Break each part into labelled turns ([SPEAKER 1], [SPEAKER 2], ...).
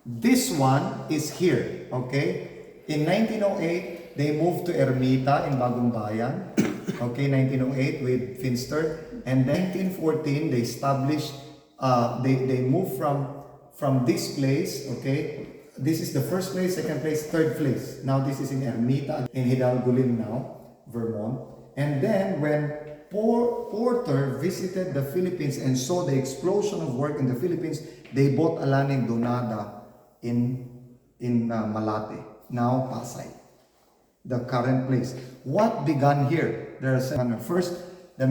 [SPEAKER 1] This one is here, okay? In 1908, they moved to Ermita in Bagong Bayan. Okay, 1908 with Finster. And 1914, they established, they moved from this place, okay? This is the first place, second place, third place. Now this is in Ermita, in Hidalgolim now, Vermont. And then when Porter visited the Philippines and saw the explosion of work in the Philippines, they bought a land in Donada in Malate, now Pasay, the current place. What began here? There's first the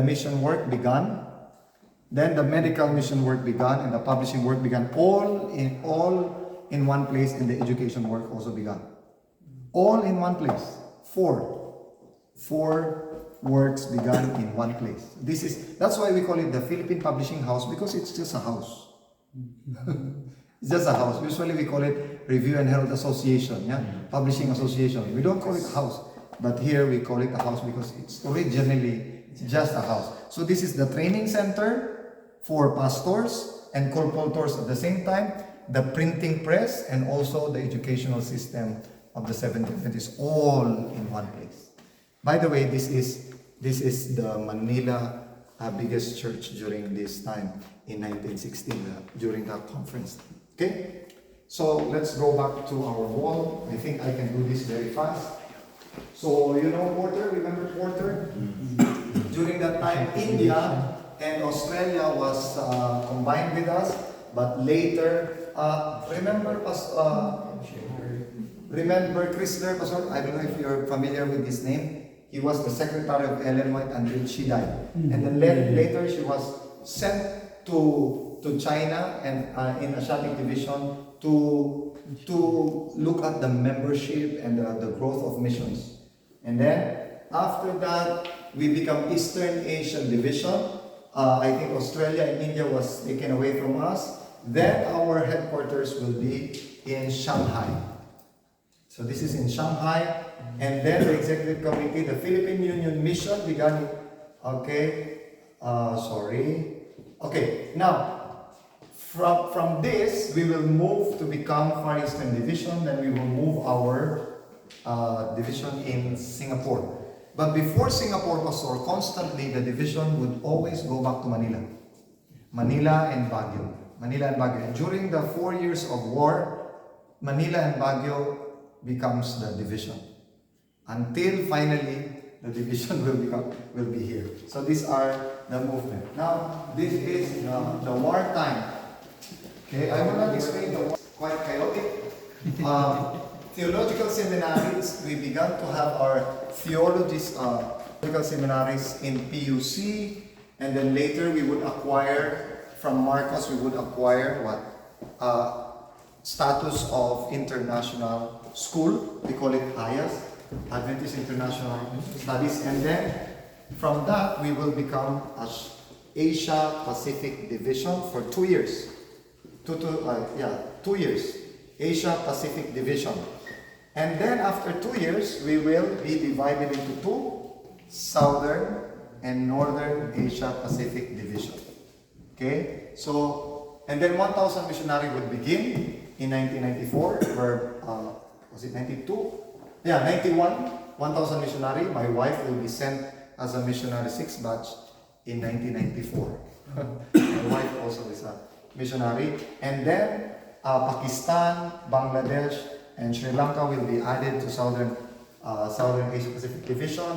[SPEAKER 1] mission work began, then the medical mission work began, and the publishing work began, all in one place, and the education work also began. All in one place. Four works began in one place. That's why we call it the Philippine Publishing House, because it's just a house. It's just a house. Usually we call it Review and Herald Association, yeah? Publishing Association. We don't call it a house, but here we call it a house because it's originally just a house. So this is the training center for pastors and colporteurs at the same time, the printing press, and also the educational system of the Seventh-day Adventists, all in one place. By the way, this is the Manila biggest church during this time in 1916, during that conference. Okay? So let's go back to our wall. I think I can do this very fast. So you know Porter, remember Porter? During that time, India and Australia was combined with us, but later, remember Chrysler, Pastor? I don't know if you're familiar with his name. He was the secretary of Ellen White until she died. And then later she was sent to China and in Asiatic Division to look at the membership and the growth of missions. And then after that, we become Eastern Asian Division. I think Australia and India was taken away from us. Then our headquarters will be in Shanghai. So this is in Shanghai. And then the executive committee, the Philippine Union Mission began. Okay, now from this we will move to become Far Eastern Division. Then we will move our division in Singapore. But before Singapore, Pastor, constantly the division would always go back to Manila and Baguio. And during the 4 years of war, Manila and Baguio becomes the division. Until finally, the division will be here. So these are the movement. Now, this is the wartime. Okay, I will not explain the war. Quite chaotic. Theological seminaries, we began to have our theological seminaries in PUC, and then later we would acquire, from Marcos, we would acquire status of international school. We call it HIAS, Adventist International Studies, and then from that we will become Asia Pacific Division for 2 years. 2 years. Asia Pacific Division. And then after 2 years, we will be divided into two, Southern and Northern Asia Pacific Division. Okay? So, and then 1,000 missionary would begin in 1994, where, was it 92? Yeah, 91, 1,000 missionary. My wife will be sent as a missionary 6th batch in 1994. My wife also is a missionary. And then Pakistan, Bangladesh, and Sri Lanka will be added to Southern Asia Pacific Division.